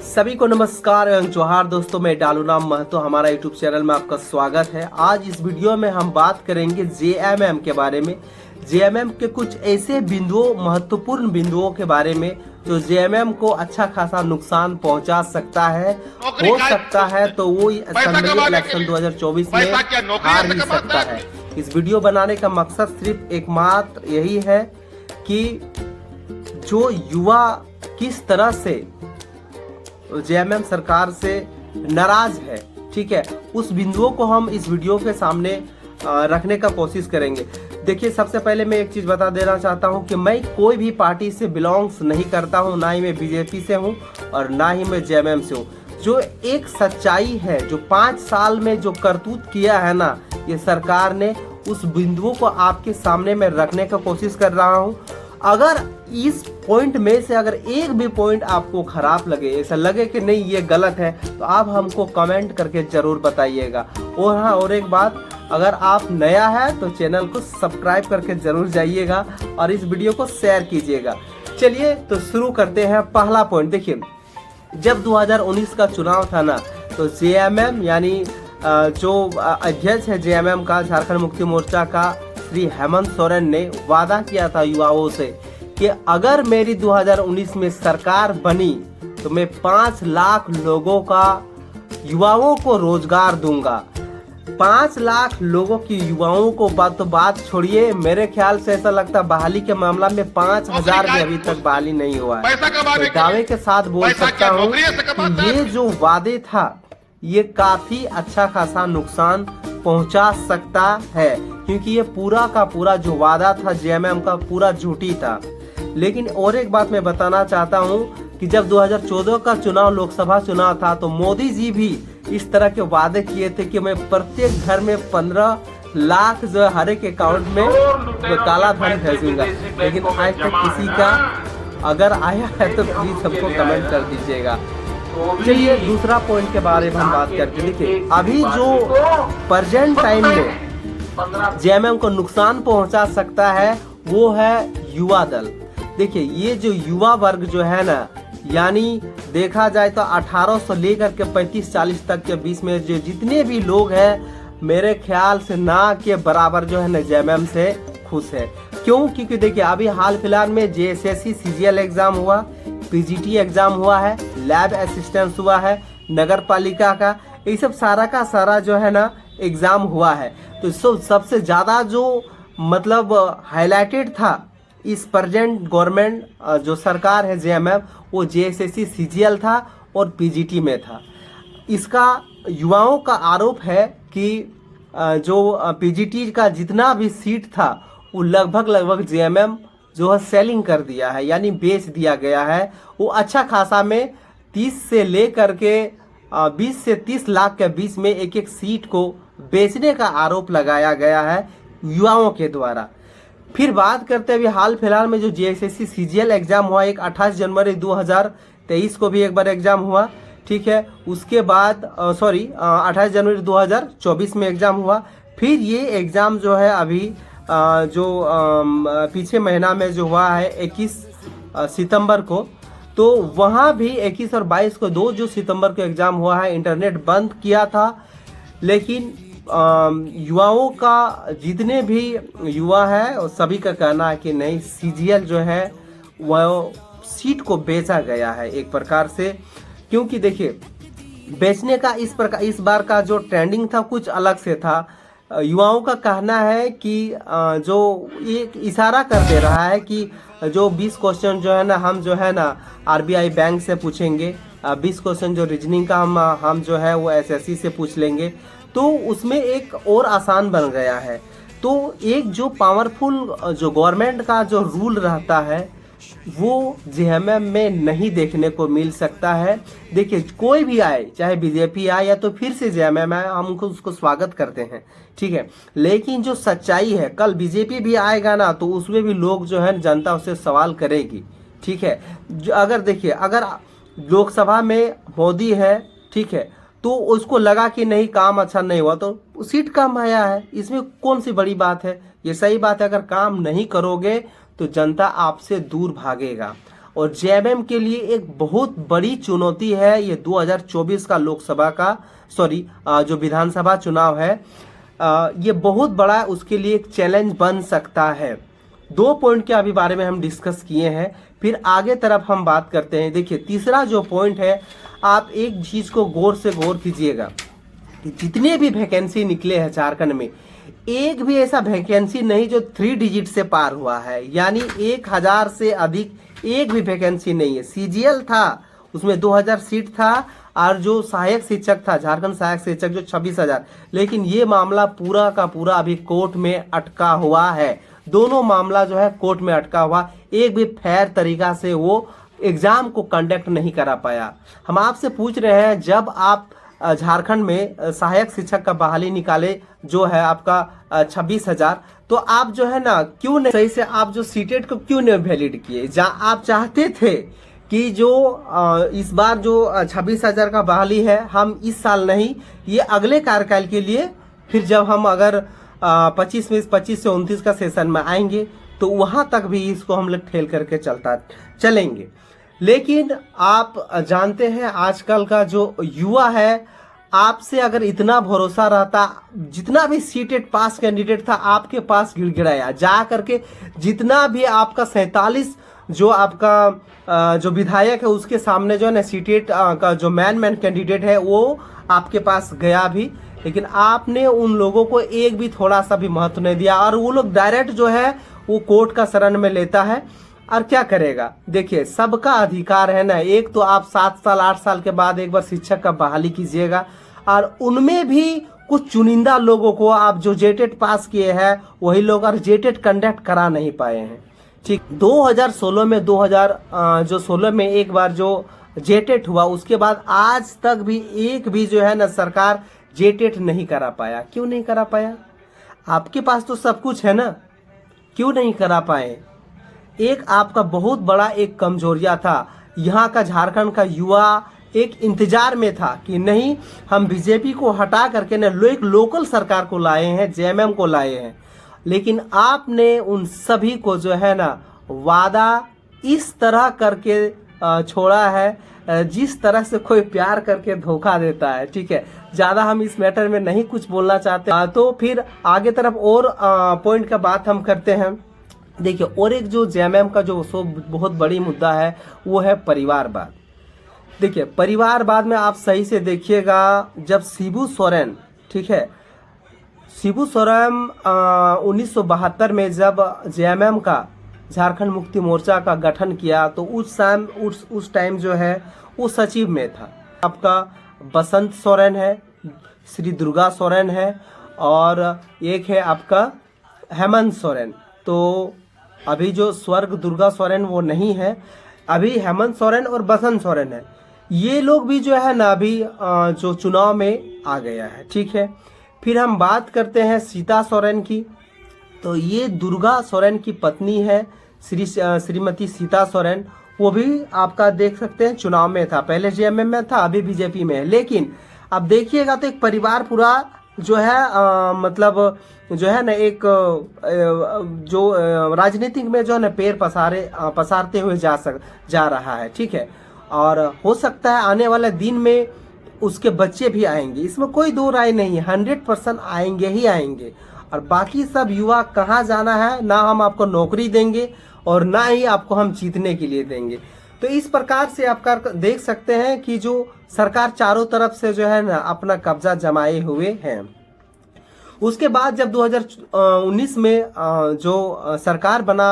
सभी को नमस्कार एवं जोहार दोस्तों, मैं डालूराम महतो, हमारा यूट्यूब चैनल में आपका स्वागत है। आज इस वीडियो में हम बात करेंगे जेएमएम के बारे में। जेएमएम के कुछ ऐसे बिंदुओं, महत्वपूर्ण बिंदुओं के बारे में जो जेएमएम को अच्छा खासा नुकसान पहुंचा सकता है। हो सकता है तो वो असेंबली इलेक्शन 2024 में हार भी सकता है। इस वीडियो बनाने का मकसद सिर्फ एकमात्र यही है कि जो युवा किस तरह से जेएमएम सरकार से नाराज है, ठीक है, उस बिंदुओं को हम इस वीडियो के सामने रखने का कोशिश करेंगे। देखिए, सबसे पहले मैं एक चीज बता देना चाहता हूं कि मैं कोई भी पार्टी से बिलोंग्स नहीं करता हूं, ना ही मैं बीजेपी से हूं और ना ही मैं जेएमएम से हूं। जो एक सच्चाई है, जो 5 साल में जो करतूत किया है ना ये सरकार ने, उस बिंदुओं को आपके सामने मैं रखने का कोशिश कर रहा हूं। अगर इस पॉइंट में से अगर एक भी पॉइंट आपको खराब लगे, ऐसा लगे कि नहीं ये गलत है, तो आप हमको कमेंट करके जरूर बताइएगा। और हाँ, और एक बात, अगर आप नया है तो चैनल को सब्सक्राइब करके जरूर जाइएगा और इस वीडियो को शेयर कीजिएगा। चलिए तो शुरू करते हैं। पहला पॉइंट देखिए, जब 2019 का चुनाव था ना, तो जेएमएम यानी जो अध्यक्ष है जेएमएम का, झारखंड मुक्ति मोर्चा का, श्री हेमंत सोरेन ने वादा किया था युवाओं से कि अगर मेरी 2019 में सरकार बनी तो मैं 5 लाख लोगों का, युवाओं को रोजगार दूंगा। 5 लाख लोगों की युवाओं को बात छोड़िए, मेरे ख्याल से ऐसा लगता बहाली के मामला में 5000 भी अभी तक बहाली नहीं हुआ है। तो दावे के साथ बोल सकता हूँ कि ये जो वादे था ये काफी अच्छा खासा नुकसान पहुंचा सकता है, क्योंकि ये पूरा का पूरा जो वादा था जेएमएम का पूरा झूठी था। लेकिन और एक बात मैं बताना चाहता हूं कि जब 2014 का चुनाव, लोकसभा चुनाव था, तो मोदी जी भी इस तरह के वादे किए थे कि मैं प्रत्येक घर में 15 लाख जो हर एक अकाउंट में काला धन भेजूंगा। लेकिन आज तक किसी का अगर आया है तो प्लीज हमको कमेंट कर दीजिएगा। चलिए दूसरा पॉइंट के बारे में हम बात करते हैं। देखिए, अभी जो प्रेजेंट टाइम में जेएमएम को नुकसान पहुंचा सकता है वो है युवा दल। देखिए, ये जो युवा वर्ग जो है ना, यानी देखा जाए तो 18 से लेकर के 35-40 तक के बीच में जो जितने भी लोग हैं, मेरे ख्याल से ना के बराबर जो है ना जेएमएम से खुश है। क्यों? क्योंकि देखिए, अभी हाल फिलहाल में जेएसएससी सीजीएल एग्जाम हुआ, पीजीटी एग्जाम हुआ है, लैब असिस्टेंस हुआ है, नगर पालिका का, ये सब सारा का सारा जो है ना एग्जाम हुआ है। तो सबसे ज्यादा जो मतलब हाईलाइटेड था इस प्रेजेंट गवर्नमेंट जो सरकार है जेएमएम, वो जेएसएससी सीजीएल था और पीजीटी में था। इसका युवाओं का आरोप है कि जो पीजीटी का जितना भी सीट था वो लगभग जेएमएम जो है सेलिंग कर दिया है, यानी बेच दिया गया है। वो अच्छा खासा में 30 से लेकर के 20 से 30 लाख के बीच में एक एक सीट को बेचने का आरोप लगाया गया है युवाओं के द्वारा। फिर बात करते हुए हाल फिलहाल में जो जेएसएससी सीजीएल एग्जाम हुआ, एक 28 जनवरी 2023 को भी एक बार एग्जाम हुआ, ठीक है। उसके बाद 28 जनवरी 2024 में एग्जाम हुआ। फिर ये एग्जाम जो है अभी जो पीछे महीना में जो हुआ है 21 सितंबर को, तो वहाँ भी 21 और 22 को, 2 जो सितंबर को एग्जाम हुआ है, इंटरनेट बंद किया था। लेकिन युवाओं का, जितने भी युवा है सभी का कहना है कि नहीं, सीजीएल जो है वह सीट को बेचा गया है एक प्रकार से। क्योंकि देखिए, बेचने का इस बार का जो ट्रेंडिंग था कुछ अलग से था। युवाओं का कहना है कि जो एक इशारा कर दे रहा है कि जो 20 क्वेश्चन जो है ना, हम जो है ना आरबीआई बैंक से पूछेंगे, 20 क्वेश्चन जो रीजनिंग का हम जो है वो एसएससी से पूछ लेंगे, तो उसमें एक और आसान बन गया है। तो एक जो पावरफुल जो गवर्नमेंट का जो रूल रहता है वो जेएमएम में नहीं देखने को मिल सकता है। देखिए, कोई भी आए, चाहे बीजेपी आए या तो फिर से जेएमएम आए, हम उसको स्वागत करते हैं, ठीक है। लेकिन जो सच्चाई है, कल बीजेपी भी आएगा ना तो उसमें भी लोग जो है जनता उससे सवाल करेगी, ठीक है। अगर देखिए, अगर लोकसभा में मोदी है, ठीक है, तो उसको लगा कि नहीं काम अच्छा नहीं हुआ तो सीट कम आया है, इसमें कौन सी बड़ी बात है। ये सही बात है, अगर काम नहीं करोगे तो जनता आपसे दूर भागेगा। और जेएमएम के लिए एक बहुत बड़ी चुनौती है ये 2024 का लोकसभा का जो विधानसभा चुनाव है, ये बहुत बड़ा उसके लिए एक चैलेंज बन सकता है। 2 पॉइंट के अभी बारे में हम डिस्कस किए हैं, फिर आगे तरफ हम बात करते हैं। देखिए तीसरा जो पॉइंट है, आप एक चीज को गौर से गौर कीजिएगा कि जितने भी वैकेंसी निकले हैं झारखंड में, एक भी ऐसा वैकेंसी नहीं जो 3 डिजिट से पार हुआ है, यानी 1000 से अधिक एक भी वैकेंसी नहीं है। सीजीएल था उसमें 2000 सीट था, और जो सहायक शिक्षक था झारखंड सहायक शिक्षक जो 26,000, लेकिन ये मामला पूरा का पूरा अभी कोर्ट में अटका हुआ है। दोनों मामला जो है कोर्ट में अटका हुआ, एक भी फेयर तरीका से वो एग्जाम को कंडक्ट नहीं करा पाया। हम आपसे पूछ रहे हैं, जब आप झारखंड में सहायक शिक्षक का बहाली निकाले जो है आपका 26,000, तो आप जो है ना क्यों नहीं सही से आप जो सीटेट को क्यों नहीं वैलिड किए? जहाँ आप चाहते थे कि जो इस बार जो 26,000 का बहाली है, हम इस साल नहीं, ये अगले कार्यकाल के लिए, फिर जब हम अगर 25 से 29 का सेशन में आएंगे तो वहां तक भी इसको हम लोग ठेल करके चलेंगे। लेकिन आप जानते हैं आजकल का जो युवा है, आपसे अगर इतना भरोसा रहता, जितना भी सीटेट पास कैंडिडेट था आपके पास गिड़गिड़ाया जा करके, जितना भी आपका 47 जो आपका जो विधायक है उसके सामने जो है ना सीटेट का जो मैन कैंडिडेट है वो आपके पास गया भी, लेकिन आपने उन लोगों को एक भी थोड़ा सा भी महत्व नहीं दिया, और वो लोग डायरेक्ट जो है वो कोर्ट का शरण में लेता है। और क्या करेगा? देखिए सबका अधिकार है ना, एक तो आप 7 साल 8 साल के बाद एक बार शिक्षक का बहाली कीजिएगा, और उनमें भी कुछ चुनिंदा लोगों को आप जो जेटेट पास किए हैं वही लोग और जेटेट कंडक्ट करा नहीं पाए हैं। ठीक 2016 में 2016 में एक बार जो जेटेट हुआ, उसके बाद आज तक भी एक भी जो है ना सरकार जेटेट नहीं करा पाया। क्यों नहीं करा पाया? आपके पास तो सब कुछ है ना, क्यों नहीं करा पाए? एक आपका बहुत बड़ा एक कमजोरिया था। यहाँ का झारखंड का युवा एक इंतजार में था कि नहीं, हम बीजेपी को हटा करके ना एक लोकल सरकार को लाए हैं, जेएमएम को लाए हैं, लेकिन आपने उन सभी को जो है ना वादा इस तरह करके छोड़ा है जिस तरह से कोई प्यार करके धोखा देता है। ठीक है, ज़्यादा हम इस मैटर में नहीं कुछ बोलना चाहते, तो फिर आगे तरफ और पॉइंट का बात हम करते हैं। देखिए और एक जो जेएमएम का जो बहुत बड़ी मुद्दा है वो है परिवारवाद। देखिए परिवारवाद में आप सही से देखिएगा, जब शिबू सोरेन, ठीक है, शिबू सोरेन 1972 में जब जेएमएम का झारखंड मुक्ति मोर्चा का गठन किया तो उस टाइम जो है वो सचिव में था आपका बसंत सोरेन है, श्री दुर्गा सोरेन है, और एक है आपका हेमंत सोरेन। तो अभी जो स्वर्ग दुर्गा सोरेन वो नहीं है, अभी हेमंत सोरेन और बसंत सोरेन है। ये लोग भी जो है ना अभी जो चुनाव में आ गया है। ठीक है, फिर हम बात करते हैं सीता सोरेन की। तो ये दुर्गा सोरेन की पत्नी है श्रीमती सीता सोरेन, वो भी आपका देख सकते हैं चुनाव में था, पहले जेएमएम में था, अभी बीजेपी में है। लेकिन अब देखिएगा तो एक परिवार पूरा जो है मतलब जो है ना एक जो राजनीतिक में जो है ना पैर पसारते हुए जा रहा है। ठीक है, और हो सकता है आने वाले दिन में उसके बच्चे भी आएंगे, इसमें कोई दो राय नहीं है, 100% आएंगे ही आएंगे। और बाकी सब युवा कहाँ जाना है, ना हम आपको नौकरी देंगे और ना ही आपको हम जीतने के लिए देंगे। तो इस प्रकार से आप देख सकते हैं कि जो सरकार चारों तरफ से जो है ना अपना कब्जा जमाए हुए हैं। उसके बाद जब 2019 में जो सरकार बना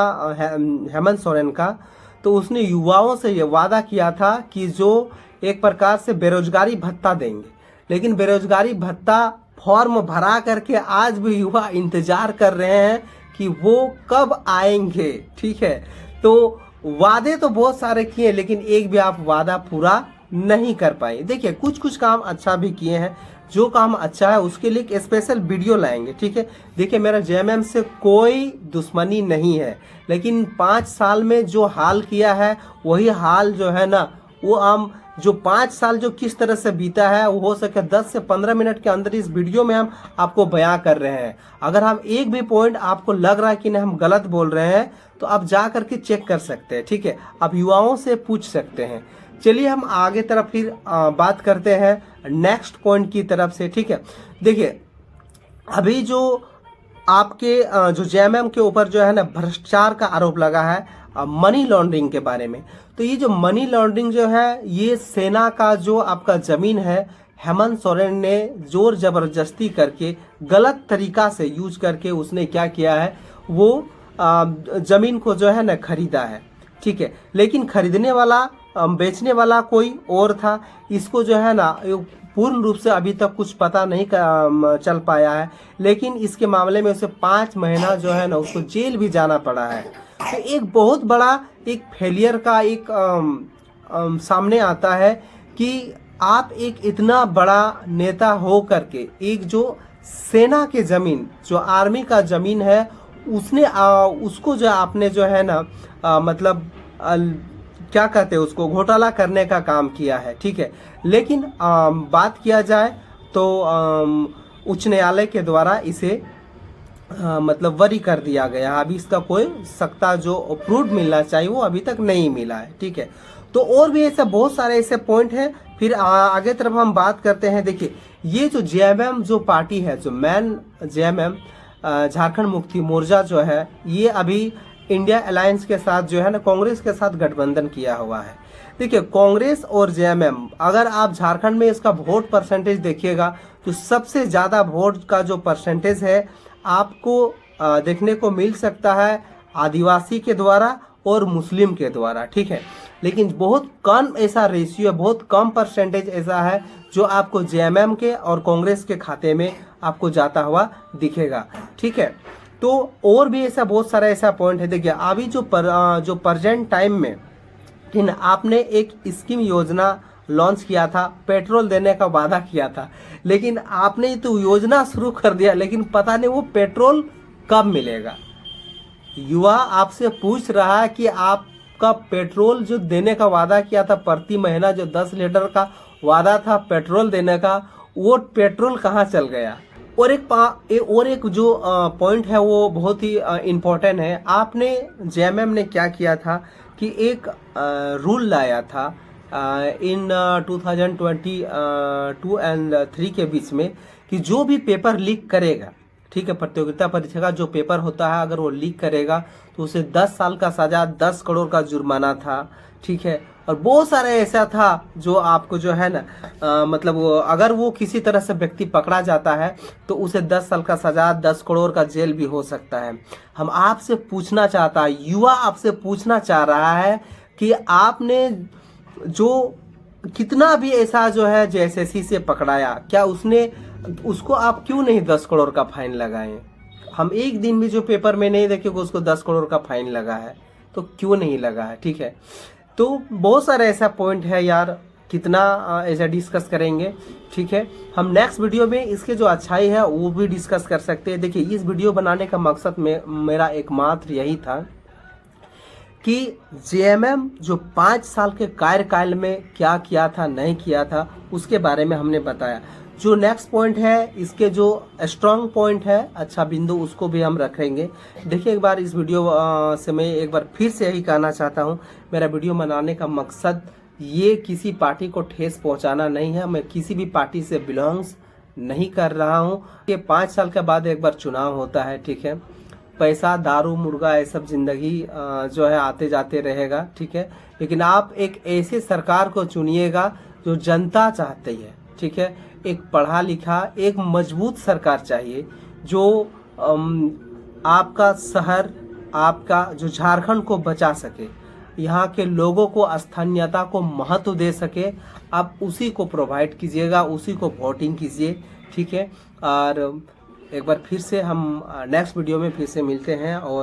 हेमंत सोरेन का, तो उसने युवाओं से ये वादा किया था कि जो एक प्रकार से बेरोजगारी भत्ता देंगे, लेकिन बेरोजगारी भत्ता फॉर्म भरा करके आज भी युवा इंतजार कर रहे हैं कि वो कब आएंगे। ठीक है, तो वादे तो बहुत सारे किए, लेकिन एक भी आप वादा पूरा नहीं कर पाए। देखिए कुछ काम अच्छा भी किए हैं, जो काम अच्छा है उसके लिए एक स्पेशल वीडियो लाएंगे। ठीक है, देखिए मेरा जेएमएम से कोई दुश्मनी नहीं है, लेकिन 5 साल में जो हाल किया है वही हाल जो है ना वो हम जो 5 साल जो किस तरह से बीता है वो हो सके 10 से 15 मिनट के अंदर इस वीडियो में हम आपको बयां कर रहे हैं। अगर हम एक भी पॉइंट आपको लग रहा है कि नहीं हम गलत बोल रहे हैं तो आप जा करके चेक कर सकते हैं, ठीक है। आप युवाओं से पूछ सकते हैं। चलिए हम आगे तरफ फिर बात करते हैं नेक्स्ट पॉइंट की तरफ से, ठीक है। देखिए अभी जो आपके जो जेएमएम के ऊपर जो है ना भ्रष्टाचार का आरोप लगा है मनी लॉन्ड्रिंग के बारे में, तो ये जो मनी लॉन्ड्रिंग जो है ये सेना का जो आपका जमीन है हेमंत सोरेन ने जोर जबरदस्ती करके गलत तरीका से यूज करके उसने क्या किया है, वो जमीन को जो है ना खरीदा है, ठीक है। लेकिन खरीदने वाला बेचने वाला कोई और था। इसको जो है ना पूर्ण रूप से अभी तक कुछ पता नहीं चल पाया है, लेकिन इसके मामले में उसे 5 महीना जो है ना उसको जेल भी जाना पड़ा है। तो एक बहुत बड़ा एक फेलियर का एक सामने आता है कि आप एक इतना बड़ा नेता हो करके एक जो सेना के ज़मीन जो आर्मी का ज़मीन है उसने उसको जो आपने जो है ना मतलब क्या कहते हैं उसको घोटाला करने का काम किया है, ठीक है। लेकिन बात किया जाए तो उच्च न्यायालय के द्वारा इसे मतलब वरी कर दिया गया। अभी इसका कोई सख्ता जो अप्रूव मिलना चाहिए वो अभी तक नहीं मिला है, ठीक है। तो और भी ऐसे बहुत सारे ऐसे पॉइंट हैं। फिर आगे तरफ हम बात करते हैं। देखिए ये जो जेएमएम जो पार्टी है, जो मैन जेएमएम झारखंड मुक्ति मोर्चा जो है, ये अभी इंडिया अलायंस के साथ जो है ना कांग्रेस के साथ गठबंधन किया हुआ है। देखिए कांग्रेस और जेएमएम, अगर आप झारखंड में इसका वोट परसेंटेज देखिएगा तो सबसे ज़्यादा वोट का जो परसेंटेज है आपको देखने को मिल सकता है आदिवासी के द्वारा और मुस्लिम के द्वारा, ठीक है। लेकिन बहुत कम ऐसा रेशियो है, बहुत कम परसेंटेज ऐसा है जो आपको जेएमएम के और कांग्रेस के खाते में आपको जाता हुआ दिखेगा, ठीक है। तो और भी ऐसा बहुत सारा ऐसा पॉइंट है। देखिए अभी जो प्रेजेंट टाइम में इन आपने एक स्कीम योजना लॉन्च किया था, पेट्रोल देने का वादा किया था, लेकिन आपने तो योजना शुरू कर दिया, लेकिन पता नहीं वो पेट्रोल कब मिलेगा। युवा आपसे पूछ रहा है कि आपका पेट्रोल जो देने का वादा किया था प्रति महीना जो 10 लीटर का वादा था पेट्रोल देने का, वो पेट्रोल कहाँ चल गया। और एक जो पॉइंट है वो बहुत ही इम्पोर्टेंट है। आपने जेएमएम ने क्या किया था कि एक रूल लाया था इन 2022 एंड 3 के बीच में कि जो भी पेपर लीक करेगा, ठीक है, प्रतियोगिता परीक्षा का जो पेपर होता है अगर वो लीक करेगा तो उसे 10 साल का सजा, 10 करोड़ का जुर्माना था, ठीक है। और बहुत सारे ऐसा था जो आपको जो है ना मतलब अगर वो किसी तरह से व्यक्ति पकड़ा जाता है तो उसे 10 साल का सजा, 10 करोड़ का जेल भी हो सकता है। हम आपसे पूछना चाहता है, युवा आपसे पूछना चाह रहा है कि आपने जो कितना भी ऐसा जो है जो एसएससी से पकड़ाया, क्या उसको आप क्यों नहीं 10 करोड़ का फाइन लगाएं। हम एक दिन भी जो पेपर में नहीं देखे उसको 10 करोड़ का फाइन लगा है, तो क्यों नहीं लगा है, ठीक है। तो बहुत सारे ऐसा पॉइंट है यार, कितना ऐसा डिस्कस करेंगे, ठीक है। हम नेक्स्ट वीडियो में इसके जो अच्छाई है वो भी डिस्कस कर सकते हैं। देखिए इस वीडियो बनाने का मकसद में मेरा एकमात्र यही था कि जेएमएम जो 5 साल के कार्यकाल में क्या किया था नहीं किया था उसके बारे में हमने बताया। जो नेक्स्ट पॉइंट है, इसके जो स्ट्रॉन्ग पॉइंट है, अच्छा बिंदु, उसको भी हम रखेंगे। देखिए एक बार इस वीडियो से मैं एक बार फिर से यही कहना चाहता हूँ, मेरा वीडियो बनाने का मकसद ये किसी पार्टी को ठेस पहुँचाना नहीं है। मैं किसी भी पार्टी से बिलोंग्स नहीं कर रहा हूँ। ये 5 साल के बाद एक बार चुनाव होता है, ठीक है। पैसा, दारू, मुर्गा, ये सब जिंदगी जो है आते जाते रहेगा, ठीक है। लेकिन आप एक ऐसे सरकार को चुनिएगा जो जनता चाहती है, ठीक है। एक पढ़ा लिखा, एक मजबूत सरकार चाहिए जो आपका शहर, आपका जो झारखंड को बचा सके, यहाँ के लोगों को स्थानीयता को महत्व दे सके। आप उसी को प्रोवाइड कीजिएगा, उसी को वोटिंग कीजिए, ठीक है। और एक बार फिर से हम नेक्स्ट वीडियो में फिर से मिलते हैं और